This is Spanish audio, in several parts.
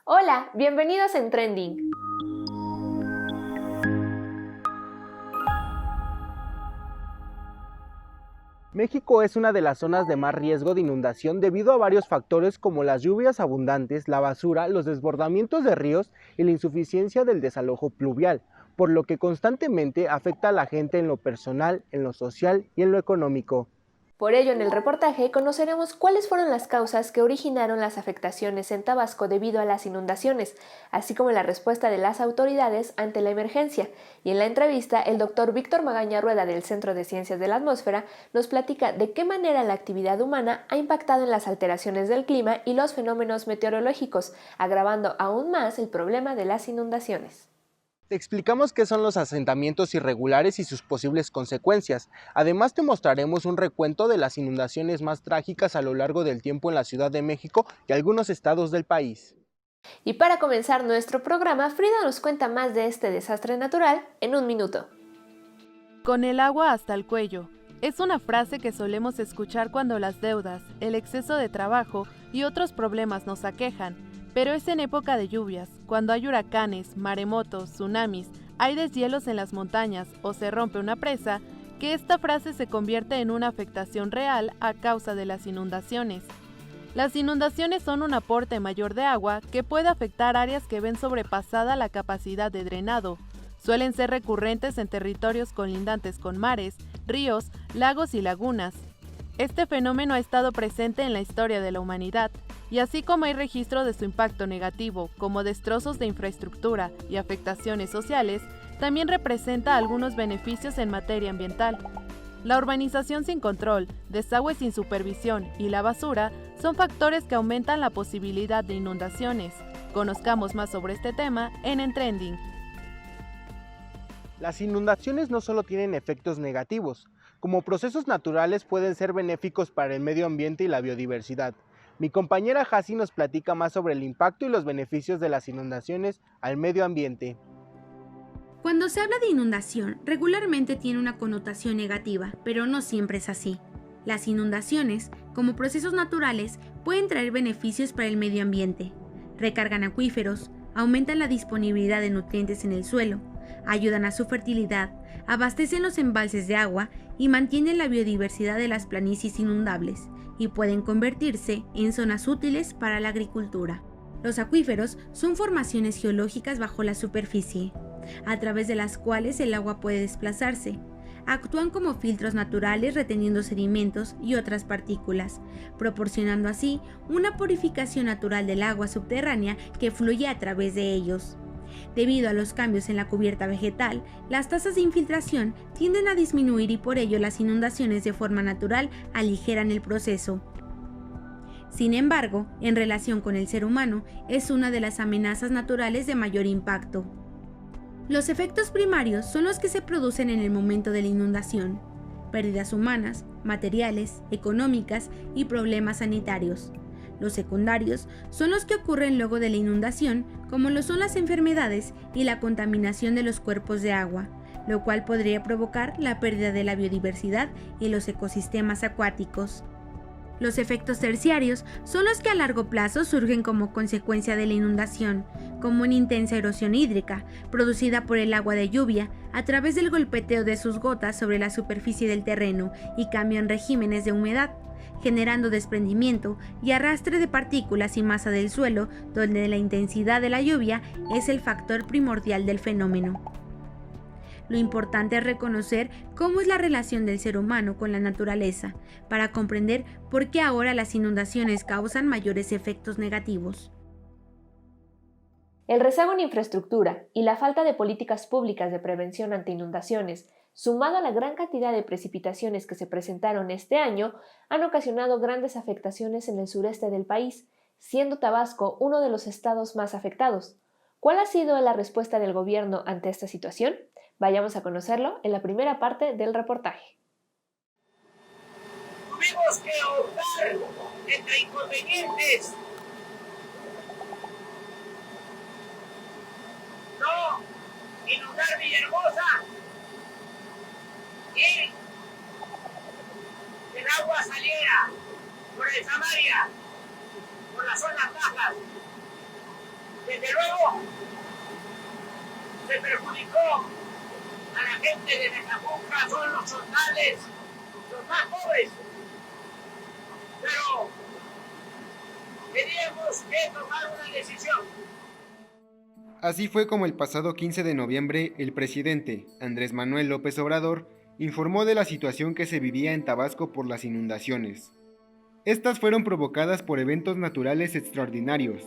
Hola, bienvenidos en Trending. México es una de las zonas de más riesgo de inundación debido a varios factores como las lluvias abundantes, la basura, los desbordamientos de ríos y la insuficiencia del desalojo pluvial, por lo que constantemente afecta a la gente en lo personal, en lo social y en lo económico. Por ello, en el reportaje conoceremos cuáles fueron las causas que originaron las afectaciones en Tabasco debido a las inundaciones, así como la respuesta de las autoridades ante la emergencia. Y en la entrevista, el doctor Víctor Magaña Rueda del Centro de Ciencias de la Atmósfera nos platica de qué manera la actividad humana ha impactado en las alteraciones del clima y los fenómenos meteorológicos, agravando aún más el problema de las inundaciones. Te explicamos qué son los asentamientos irregulares y sus posibles consecuencias. Además te mostraremos un recuento de las inundaciones más trágicas a lo largo del tiempo en la Ciudad de México y algunos estados del país. Y para comenzar nuestro programa, Frida nos cuenta más de este desastre natural en un minuto. Con el agua hasta el cuello. Es una frase que solemos escuchar cuando las deudas, el exceso de trabajo y otros problemas nos aquejan, pero es en época de lluvias, cuando hay huracanes, maremotos, tsunamis, hay deshielos en las montañas o se rompe una presa, que esta frase se convierte en una afectación real a causa de las inundaciones. Las inundaciones son un aporte mayor de agua que puede afectar áreas que ven sobrepasada la capacidad de drenado. Suelen ser recurrentes en territorios colindantes con mares, ríos, lagos y lagunas. Este fenómeno ha estado presente en la historia de la humanidad, y así como hay registro de su impacto negativo, como destrozos de infraestructura y afectaciones sociales, también representa algunos beneficios en materia ambiental. La urbanización sin control, desagüe sin supervisión y la basura son factores que aumentan la posibilidad de inundaciones. Conozcamos más sobre este tema en Trending. Las inundaciones no solo tienen efectos negativos, como procesos naturales pueden ser benéficos para el medio ambiente y la biodiversidad. Mi compañera Hasi nos platica más sobre el impacto y los beneficios de las inundaciones al medio ambiente. Cuando se habla de inundación, regularmente tiene una connotación negativa, pero no siempre es así. Las inundaciones, como procesos naturales, pueden traer beneficios para el medio ambiente. Recargan acuíferos, aumentan la disponibilidad de nutrientes en el suelo, ayudan a su fertilidad, abastecen los embalses de agua y mantienen la biodiversidad de las planicies inundables, y pueden convertirse en zonas útiles para la agricultura. Los acuíferos son formaciones geológicas bajo la superficie, a través de las cuales el agua puede desplazarse. Actúan como filtros naturales reteniendo sedimentos y otras partículas, proporcionando así una purificación natural del agua subterránea que fluye a través de ellos. Debido a los cambios en la cubierta vegetal, las tasas de infiltración tienden a disminuir y por ello las inundaciones de forma natural aligeran el proceso. Sin embargo, en relación con el ser humano, es una de las amenazas naturales de mayor impacto. Los efectos primarios son los que se producen en el momento de la inundación: pérdidas humanas, materiales, económicas y problemas sanitarios. Los secundarios son los que ocurren luego de la inundación, como lo son las enfermedades y la contaminación de los cuerpos de agua, lo cual podría provocar la pérdida de la biodiversidad y los ecosistemas acuáticos. Los efectos terciarios son los que a largo plazo surgen como consecuencia de la inundación, como una intensa erosión hídrica, producida por el agua de lluvia a través del golpeteo de sus gotas sobre la superficie del terreno y cambio en regímenes de humedad, generando desprendimiento y arrastre de partículas y masa del suelo, donde la intensidad de la lluvia es el factor primordial del fenómeno. Lo importante es reconocer cómo es la relación del ser humano con la naturaleza, para comprender por qué ahora las inundaciones causan mayores efectos negativos. El rezago en infraestructura y la falta de políticas públicas de prevención ante inundaciones, sumado a la gran cantidad de precipitaciones que se presentaron este año, han ocasionado grandes afectaciones en el sureste del país, siendo Tabasco uno de los estados más afectados. ¿Cuál ha sido la respuesta del gobierno ante esta situación? Vayamos a conocerlo en la primera parte del reportaje. Tuvimos que optar entre inconvenientes. No inundar Villahermosa y que el agua saliera por el Samaria, por las zonas bajas. Desde luego, se perjudicó a la gente de Mecabuca, son los chontales, los más pobres. Pero teníamos que tomar una decisión. Así fue como el pasado 15 de noviembre el presidente Andrés Manuel López Obrador informó de la situación que se vivía en Tabasco por las inundaciones. Estas fueron provocadas por eventos naturales extraordinarios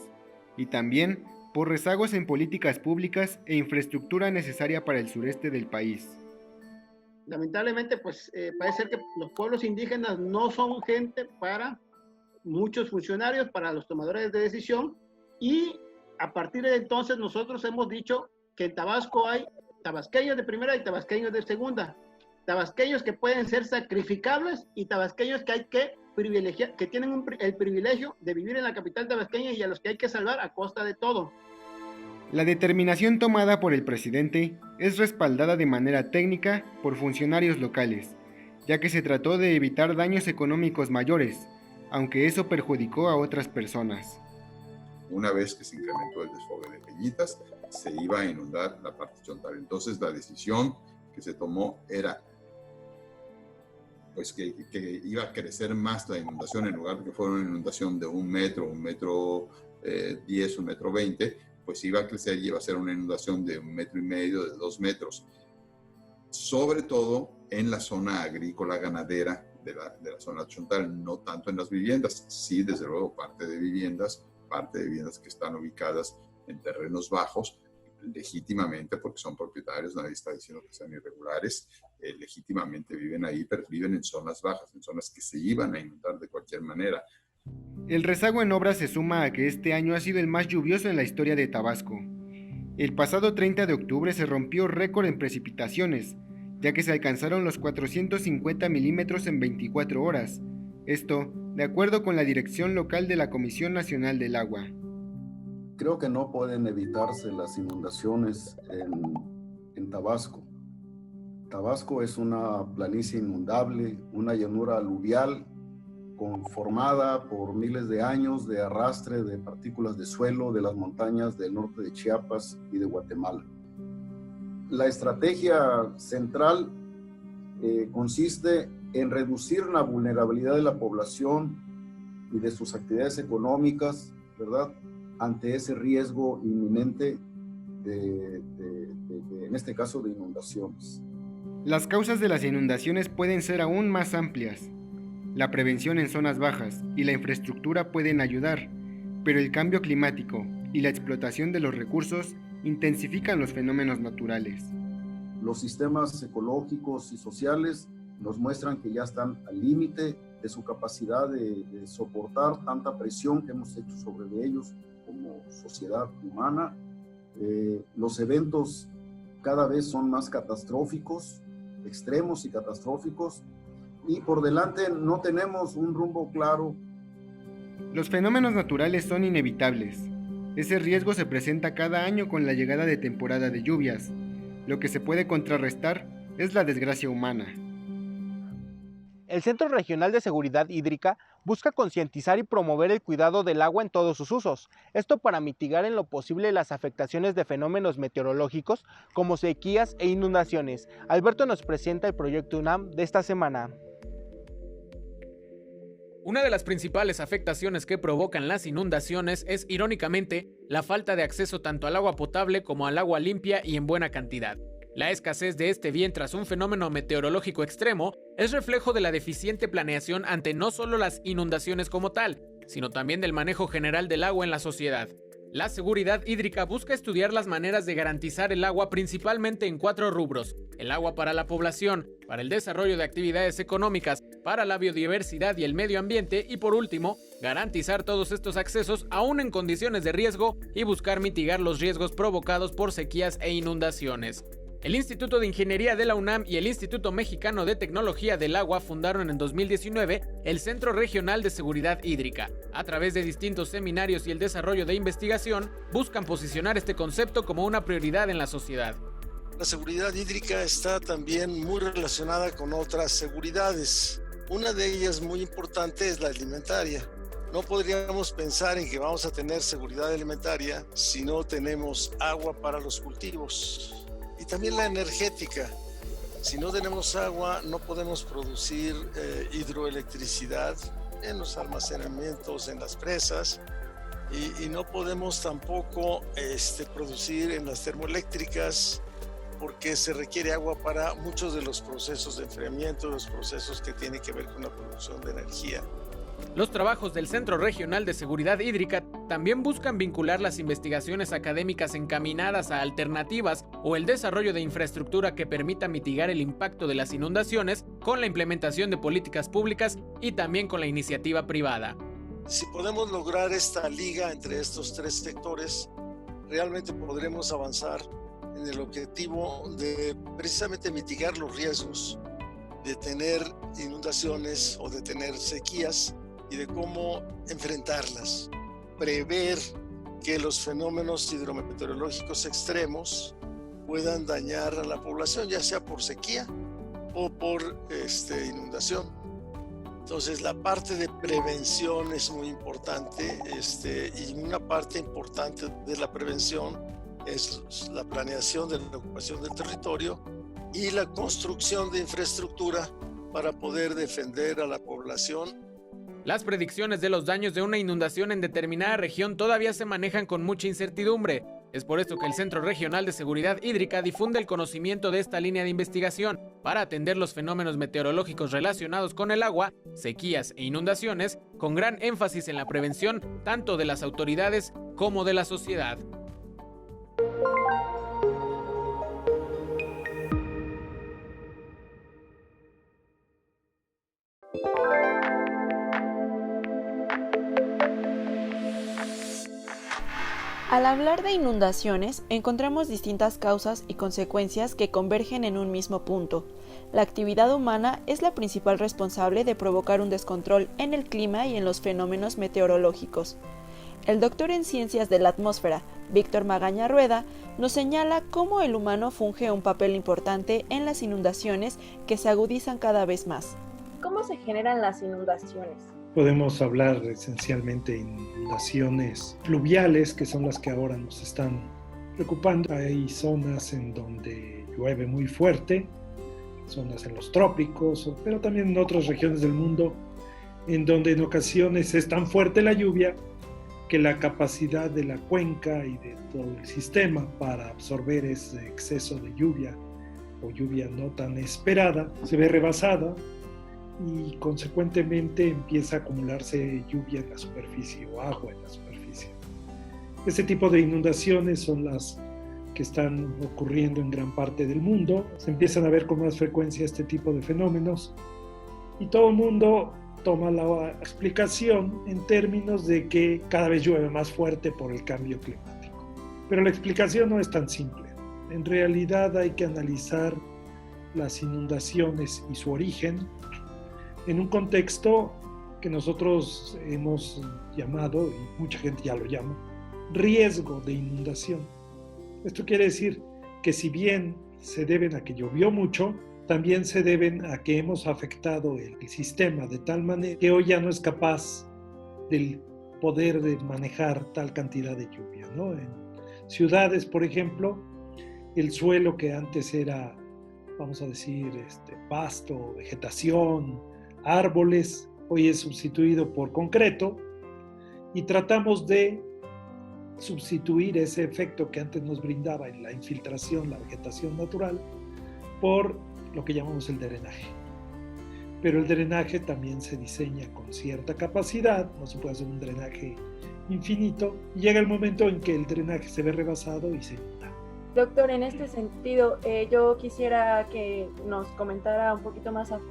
y también por rezagos en políticas públicas e infraestructura necesaria para el sureste del país. Lamentablemente, pues parece ser que los pueblos indígenas no son gente para muchos funcionarios, para los tomadores de decisión, y a partir de entonces nosotros hemos dicho que en Tabasco hay tabasqueños de primera y tabasqueños de segunda, tabasqueños que pueden ser sacrificables y tabasqueños que hay que privilegiar, que tienen el privilegio de vivir en la capital tabasqueña y a los que hay que salvar a costa de todo. La determinación tomada por el presidente es respaldada de manera técnica por funcionarios locales, ya que se trató de evitar daños económicos mayores, aunque eso perjudicó a otras personas. Una vez que se incrementó el desfogue de Peñitas, se iba a inundar la parte chontal. Entonces la decisión que se tomó era pues que iba a crecer más la inundación, en lugar de que fuera una inundación de 1 metro, 1,10 m, 1,20 m, pues iba a crecer y iba a ser una inundación de 1,5 m, de 2 metros. Sobre todo en la zona agrícola ganadera de la zona chontal, no tanto en las viviendas. Sí, desde luego, parte de viviendas que están ubicadas en terrenos bajos, legítimamente, porque son propietarios, nadie está diciendo que sean irregulares, legítimamente viven ahí, pero viven en zonas bajas, en zonas que se iban a inundar de cualquier manera. El rezago en obras se suma a que este año ha sido el más lluvioso en la historia de Tabasco. El pasado 30 de octubre se rompió récord en precipitaciones, ya que se alcanzaron los 450 milímetros en 24 horas. Esto, de acuerdo con la dirección local de la Comisión Nacional del Agua. Creo que no pueden evitarse las inundaciones en Tabasco. Tabasco es una planicie inundable, una llanura aluvial conformada por miles de años de arrastre de partículas de suelo de las montañas del norte de Chiapas y de Guatemala. La estrategia central consiste en reducir la vulnerabilidad de la población y de sus actividades económicas, ¿verdad?, ante ese riesgo inminente en este caso de inundaciones. Las causas de las inundaciones pueden ser aún más amplias. La prevención en zonas bajas y la infraestructura pueden ayudar, pero el cambio climático y la explotación de los recursos intensifican los fenómenos naturales. Los sistemas ecológicos y sociales nos muestran que ya están al límite de su capacidad de soportar tanta presión que hemos hecho sobre ellos como sociedad humana. Los eventos cada vez son más catastróficos, extremos y catastróficos, y por delante no tenemos un rumbo claro. Los fenómenos naturales son inevitables. Ese riesgo se presenta cada año con la llegada de temporada de lluvias. Lo que se puede contrarrestar es la desgracia humana. El Centro Regional de Seguridad Hídrica busca concientizar y promover el cuidado del agua en todos sus usos, esto para mitigar en lo posible las afectaciones de fenómenos meteorológicos como sequías e inundaciones. Alberto nos presenta el proyecto UNAM de esta semana. Una de las principales afectaciones que provocan las inundaciones es, irónicamente, la falta de acceso tanto al agua potable como al agua limpia y en buena cantidad. La escasez de este bien tras un fenómeno meteorológico extremo es reflejo de la deficiente planeación ante no solo las inundaciones como tal, sino también del manejo general del agua en la sociedad. La seguridad hídrica busca estudiar las maneras de garantizar el agua principalmente en 4 rubros: el agua para la población, para el desarrollo de actividades económicas, para la biodiversidad y el medio ambiente y, por último, garantizar todos estos accesos aún en condiciones de riesgo y buscar mitigar los riesgos provocados por sequías e inundaciones. El Instituto de Ingeniería de la UNAM y el Instituto Mexicano de Tecnología del Agua fundaron en 2019 el Centro Regional de Seguridad Hídrica. A través de distintos seminarios y el desarrollo de investigación, buscan posicionar este concepto como una prioridad en la sociedad. La seguridad hídrica está también muy relacionada con otras seguridades. Una de ellas muy importante es la alimentaria. No podríamos pensar en que vamos a tener seguridad alimentaria si no tenemos agua para los cultivos. Y también la energética. Si no tenemos agua, no podemos producir hidroelectricidad en los almacenamientos, en las presas, y no podemos tampoco producir en las termoeléctricas, porque se requiere agua para muchos de los procesos de enfriamiento, los procesos que tienen que ver con la producción de energía. Los trabajos del Centro Regional de Seguridad Hídrica también buscan vincular las investigaciones académicas encaminadas a alternativas o el desarrollo de infraestructura que permita mitigar el impacto de las inundaciones con la implementación de políticas públicas y también con la iniciativa privada. Si podemos lograr esta liga entre estos tres sectores, realmente podremos avanzar en el objetivo de precisamente mitigar los riesgos de tener inundaciones o de tener sequías y de cómo enfrentarlas. Prever que los fenómenos hidrometeorológicos extremos puedan dañar a la población, ya sea por sequía o por inundación. Entonces, la parte de prevención es muy importante, y una parte importante de la prevención es la planeación de la ocupación del territorio y la construcción de infraestructura para poder defender a la población. Las predicciones de los daños de una inundación en determinada región todavía se manejan con mucha incertidumbre. Es por esto que el Centro Regional de Seguridad Hídrica difunde el conocimiento de esta línea de investigación para atender los fenómenos meteorológicos relacionados con el agua, sequías e inundaciones, con gran énfasis en la prevención tanto de las autoridades como de la sociedad. Al hablar de inundaciones, encontramos distintas causas y consecuencias que convergen en un mismo punto. La actividad humana es la principal responsable de provocar un descontrol en el clima y en los fenómenos meteorológicos. El doctor en Ciencias de la Atmósfera, Víctor Magaña Rueda, nos señala cómo el humano funge un papel importante en las inundaciones que se agudizan cada vez más. ¿Cómo se generan las inundaciones? Podemos hablar esencialmente de inundaciones fluviales, que son las que ahora nos están preocupando. Hay zonas en donde llueve muy fuerte, zonas en los trópicos, pero también en otras regiones del mundo, en donde en ocasiones es tan fuerte la lluvia que la capacidad de la cuenca y de todo el sistema para absorber ese exceso de lluvia o lluvia no tan esperada se ve rebasada, y consecuentemente empieza a acumularse lluvia en la superficie o agua en la superficie. Este tipo de inundaciones son las que están ocurriendo en gran parte del mundo. Se empiezan a ver con más frecuencia este tipo de fenómenos y todo el mundo toma la explicación en términos de que cada vez llueve más fuerte por el cambio climático. Pero la explicación no es tan simple. En realidad hay que analizar las inundaciones y su origen en un contexto que nosotros hemos llamado, y mucha gente ya lo llama, riesgo de inundación. Esto quiere decir que si bien se deben a que llovió mucho, también se deben a que hemos afectado el sistema de tal manera que hoy ya no es capaz del poder de manejar tal cantidad de lluvia, ¿no? En ciudades, por ejemplo, el suelo que antes era, vamos a decir, pasto, vegetación, árboles, hoy es sustituido por concreto, y tratamos de sustituir ese efecto que antes nos brindaba en la infiltración, la vegetación natural, por lo que llamamos el drenaje. Pero el drenaje también se diseña con cierta capacidad, no se puede hacer un drenaje infinito, y llega el momento en que el drenaje se ve rebasado y se inunda. Doctor, en este sentido, yo quisiera que nos comentara un poquito más a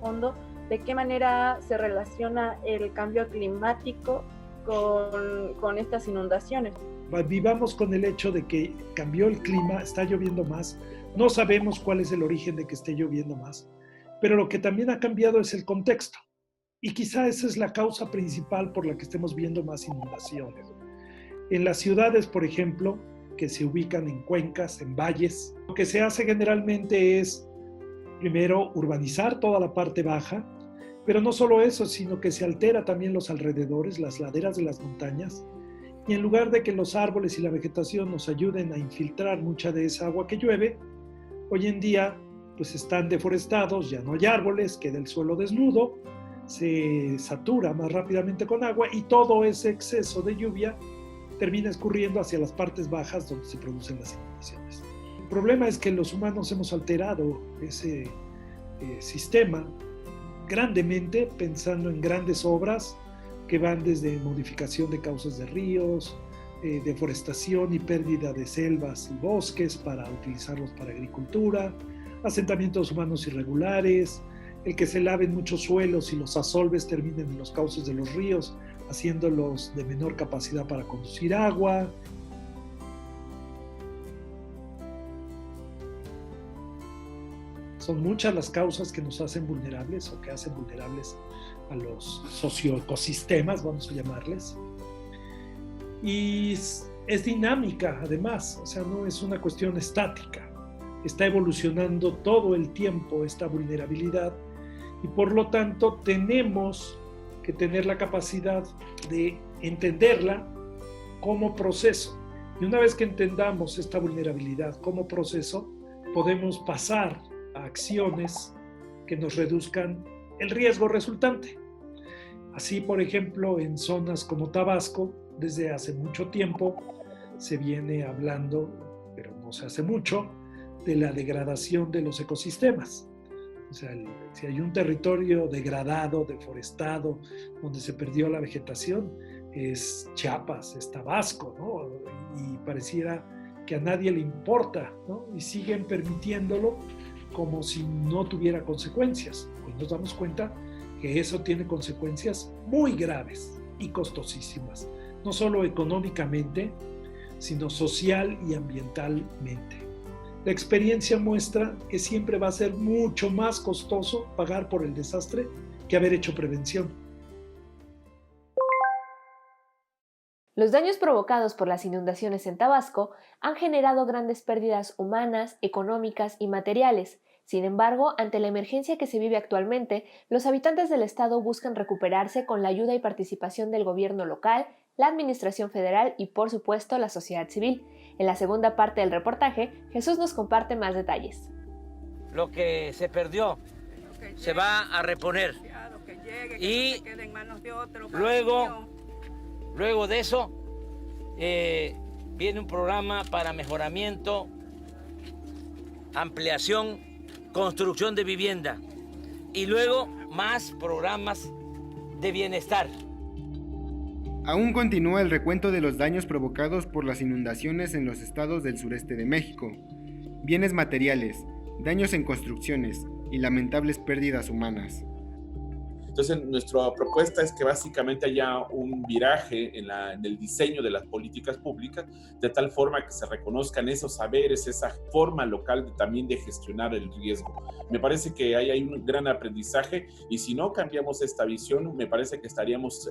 fondo de qué manera se relaciona el cambio climático con estas inundaciones. Vivamos con el hecho de que cambió el clima, está lloviendo más, no sabemos cuál es el origen de que esté lloviendo más, pero lo que también ha cambiado es el contexto, y quizá esa es la causa principal por la que estemos viendo más inundaciones. En las ciudades, por ejemplo, que se ubican en cuencas, en valles, lo que se hace generalmente es, primero, urbanizar toda la parte baja, Pero no solo eso, sino que se altera también los alrededores, las laderas de las montañas, y en lugar de que los árboles y la vegetación nos ayuden a infiltrar mucha de esa agua que llueve, hoy en día pues están deforestados, ya no hay árboles, queda el suelo desnudo, se satura más rápidamente con agua y todo ese exceso de lluvia termina escurriendo hacia las partes bajas donde se producen las inundaciones. El problema es que los humanos hemos alterado ese sistema grandemente, pensando en grandes obras que van desde modificación de cauces de ríos, deforestación y pérdida de selvas y bosques para utilizarlos para agricultura, asentamientos humanos irregulares, el que se laven muchos suelos y los asolves terminen en los cauces de los ríos, haciéndolos de menor capacidad para conducir agua. Son muchas las causas que nos hacen vulnerables o que hacen vulnerables a los socioecosistemas, vamos a llamarles. Y es dinámica, además, o sea, no es una cuestión estática. Está evolucionando todo el tiempo esta vulnerabilidad y por lo tanto tenemos que tener la capacidad de entenderla como proceso. Y una vez que entendamos esta vulnerabilidad como proceso, podemos pasar a acciones que nos reduzcan el riesgo resultante. Así, por ejemplo, en zonas como Tabasco, desde hace mucho tiempo se viene hablando, pero no se hace mucho, de la degradación de los ecosistemas. O sea, si hay un territorio degradado, deforestado, donde se perdió la vegetación, es Chiapas, es Tabasco, ¿no? Y pareciera que a nadie le importa, ¿no? Y siguen permitiéndolo como si no tuviera consecuencias. Pues nos damos cuenta que eso tiene consecuencias muy graves y costosísimas, no solo económicamente, sino social y ambientalmente. La experiencia muestra que siempre va a ser mucho más costoso pagar por el desastre que haber hecho prevención. Los daños provocados por las inundaciones en Tabasco han generado grandes pérdidas humanas, económicas y materiales. Sin embargo, ante la emergencia que se vive actualmente, los habitantes del estado buscan recuperarse con la ayuda y participación del gobierno local, la administración federal y, por supuesto, la sociedad civil. En la segunda parte del reportaje, Jesús nos comparte más detalles. Lo que se perdió se va a reponer y luego de eso viene un programa para mejoramiento, ampliación, construcción de vivienda y luego más programas de bienestar. Aún continúa el recuento de los daños provocados por las inundaciones en los estados del sureste de México, bienes materiales, daños en construcciones y lamentables pérdidas humanas. Entonces, nuestra propuesta es que básicamente haya un viraje en el diseño de las políticas públicas, de tal forma que se reconozcan esos saberes, esa forma local también de gestionar el riesgo. Me parece que ahí hay un gran aprendizaje y si no cambiamos esta visión, me parece que estaríamos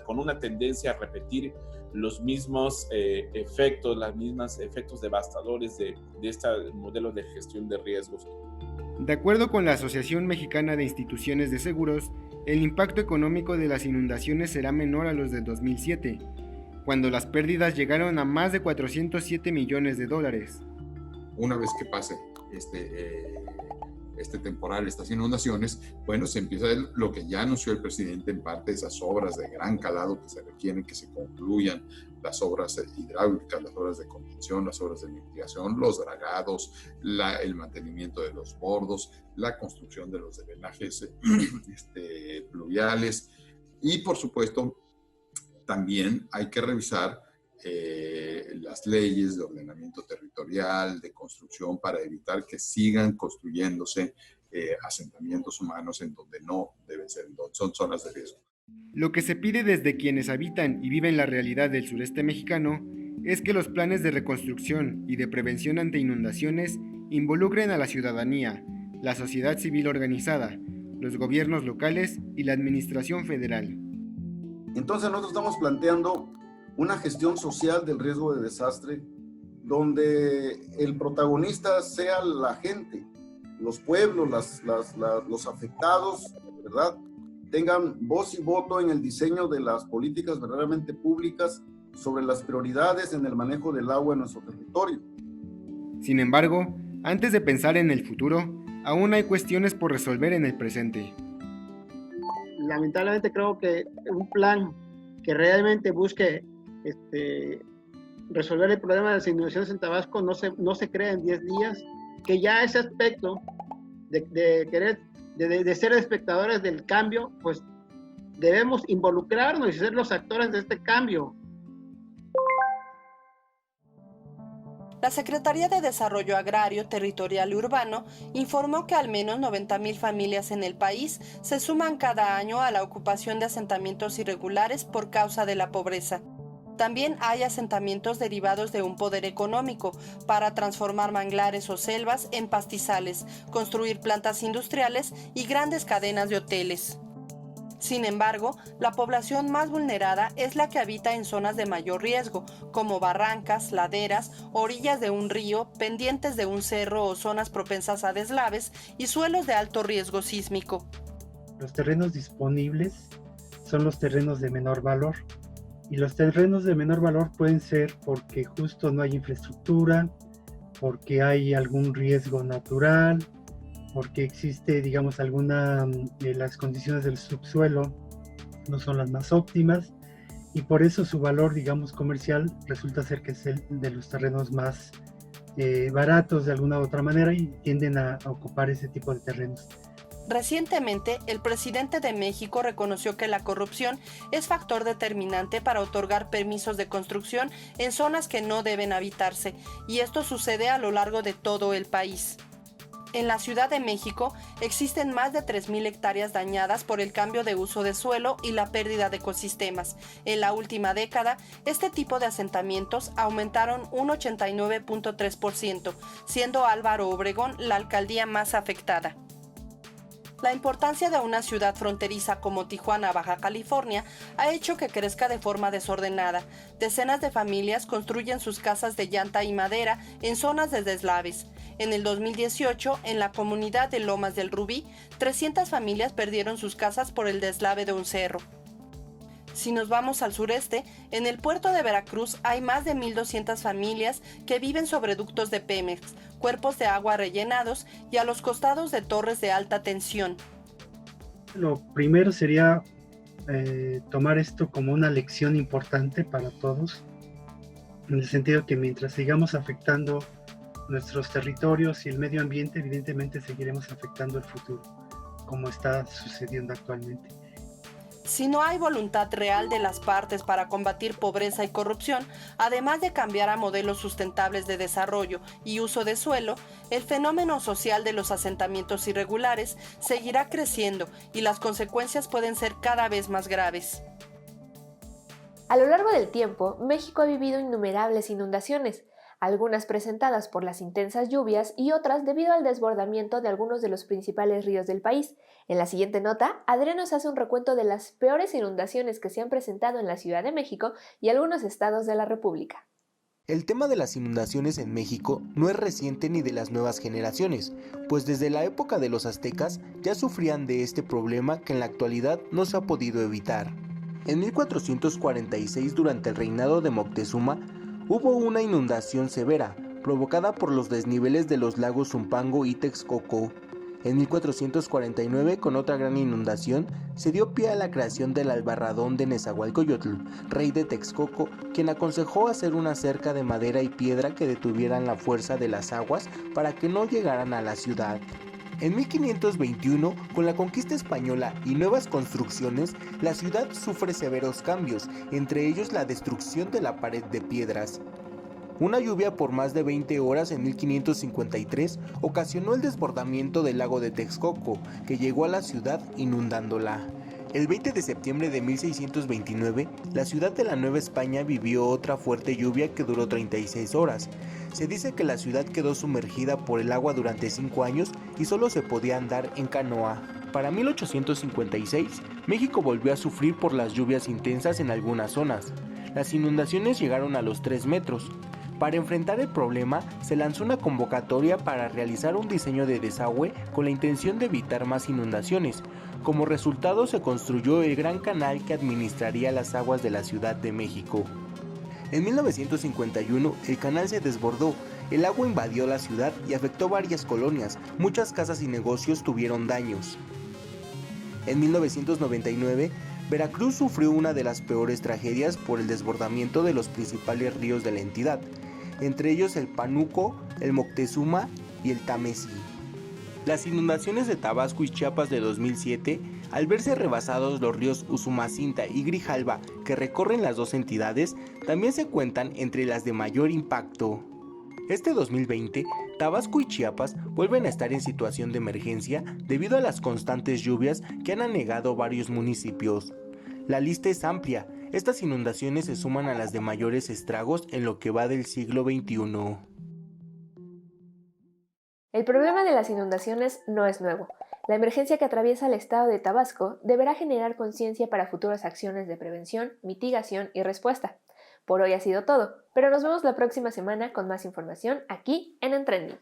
con una tendencia a repetir los mismos efectos, los mismos efectos devastadores de este modelo de gestión de riesgos. De acuerdo con la Asociación Mexicana de Instituciones de Seguros, el impacto económico de las inundaciones será menor a los del 2007, cuando las pérdidas llegaron a más de 407 millones de dólares. Una vez que pase este temporal, estas inundaciones, bueno, se empieza lo que ya anunció el presidente en parte, esas obras de gran calado que se requieren que se concluyan, las obras hidráulicas, las obras de contención, las obras de mitigación, los dragados, el mantenimiento de los bordos, la construcción de los drenajes pluviales y, por supuesto, también hay que revisar las leyes de ordenamiento territorial, de construcción, para evitar que sigan construyéndose asentamientos humanos en donde no deben ser, son zonas de riesgo. Lo que se pide desde quienes habitan y viven la realidad del sureste mexicano es que los planes de reconstrucción y de prevención ante inundaciones involucren a la ciudadanía, la sociedad civil organizada, los gobiernos locales y la administración federal. Entonces nosotros estamos planteando una gestión social del riesgo de desastre donde el protagonista sea la gente, los pueblos, los afectados, ¿verdad?, tengan voz y voto en el diseño de las políticas verdaderamente públicas sobre las prioridades en el manejo del agua en nuestro territorio. Sin embargo, antes de pensar en el futuro, aún hay cuestiones por resolver en el presente. Lamentablemente creo que un plan que realmente busque resolver el problema de las inundaciones en Tabasco no se crea en 10 días, que ya ese aspecto de ser espectadores del cambio, pues debemos involucrarnos y ser los actores de este cambio. La Secretaría de Desarrollo Agrario, Territorial y Urbano informó que al menos 90,000 familias en el país se suman cada año a la ocupación de asentamientos irregulares por causa de la pobreza. También hay asentamientos derivados de un poder económico para transformar manglares o selvas en pastizales, construir plantas industriales y grandes cadenas de hoteles. Sin embargo, la población más vulnerada es la que habita en zonas de mayor riesgo, como barrancas, laderas, orillas de un río, pendientes de un cerro o zonas propensas a deslaves y suelos de alto riesgo sísmico. Los terrenos disponibles son los terrenos de menor valor. Y los terrenos de menor valor pueden ser porque justo no hay infraestructura, porque hay algún riesgo natural, porque existe, digamos, las condiciones del subsuelo no son las más óptimas y por eso su valor, digamos, comercial resulta ser que es el de los terrenos más baratos de alguna u otra manera y tienden a ocupar ese tipo de terrenos. Recientemente, el presidente de México reconoció que la corrupción es factor determinante para otorgar permisos de construcción en zonas que no deben habitarse, y esto sucede a lo largo de todo el país. En la Ciudad de México existen más de 3,000 hectáreas dañadas por el cambio de uso de suelo y la pérdida de ecosistemas. En la última década, este tipo de asentamientos aumentaron un 89.3%, siendo Álvaro Obregón la alcaldía más afectada. La importancia de una ciudad fronteriza como Tijuana, Baja California, ha hecho que crezca de forma desordenada. Decenas de familias construyen sus casas de llanta y madera en zonas de deslaves. En el 2018, en la comunidad de Lomas del Rubí, 300 familias perdieron sus casas por el deslave de un cerro. Si nos vamos al sureste, en el puerto de Veracruz hay más de 1,200 familias que viven sobre ductos de Pemex, cuerpos de agua rellenados y a los costados de torres de alta tensión. Lo primero sería tomar esto como una lección importante para todos, en el sentido que mientras sigamos afectando nuestros territorios y el medio ambiente, evidentemente seguiremos afectando el futuro, como está sucediendo actualmente. Si no hay voluntad real de las partes para combatir pobreza y corrupción, además de cambiar a modelos sustentables de desarrollo y uso de suelo, el fenómeno social de los asentamientos irregulares seguirá creciendo y las consecuencias pueden ser cada vez más graves. A lo largo del tiempo, México ha vivido innumerables inundaciones, algunas presentadas por las intensas lluvias y otras debido al desbordamiento de algunos de los principales ríos del país. En la siguiente nota, Adrián nos hace un recuento de las peores inundaciones que se han presentado en la Ciudad de México y algunos estados de la República. El tema de las inundaciones en México no es reciente ni de las nuevas generaciones, pues desde la época de los aztecas ya sufrían de este problema que en la actualidad no se ha podido evitar. En 1446, durante el reinado de Moctezuma, hubo una inundación severa, provocada por los desniveles de los lagos Zumpango y Texcoco. En 1449, con otra gran inundación, se dio pie a la creación del albarradón de Nezahualcóyotl, rey de Texcoco, quien aconsejó hacer una cerca de madera y piedra que detuvieran la fuerza de las aguas para que no llegaran a la ciudad. En 1521, con la conquista española y nuevas construcciones, la ciudad sufre severos cambios, entre ellos la destrucción de la pared de piedras. Una lluvia por más de 20 horas en 1553 ocasionó el desbordamiento del lago de Texcoco, que llegó a la ciudad inundándola. El 20 de septiembre de 1629, la ciudad de la Nueva España vivió otra fuerte lluvia que duró 36 horas. Se dice que la ciudad quedó sumergida por el agua durante 5 años y solo se podía andar en canoa. Para 1856, México volvió a sufrir por las lluvias intensas en algunas zonas. Las inundaciones llegaron a los 3 metros. Para enfrentar el problema, se lanzó una convocatoria para realizar un diseño de desagüe con la intención de evitar más inundaciones. Como resultado, se construyó el Gran Canal que administraría las aguas de la Ciudad de México. En 1951, el canal se desbordó, el agua invadió la ciudad y afectó varias colonias, muchas casas y negocios tuvieron daños. En 1999, Veracruz sufrió una de las peores tragedias por el desbordamiento de los principales ríos de la entidad, entre ellos el Pánuco, el Moctezuma y el Támesis. Las inundaciones de Tabasco y Chiapas de 2007, al verse rebasados los ríos Usumacinta y Grijalva que recorren las dos entidades, también se cuentan entre las de mayor impacto. Este 2020, Tabasco y Chiapas vuelven a estar en situación de emergencia debido a las constantes lluvias que han anegado varios municipios. La lista es amplia, estas inundaciones se suman a las de mayores estragos en lo que va del siglo XXI. El problema de las inundaciones no es nuevo. La emergencia que atraviesa el estado de Tabasco deberá generar conciencia para futuras acciones de prevención, mitigación y respuesta. Por hoy ha sido todo, pero nos vemos la próxima semana con más información aquí en Trending.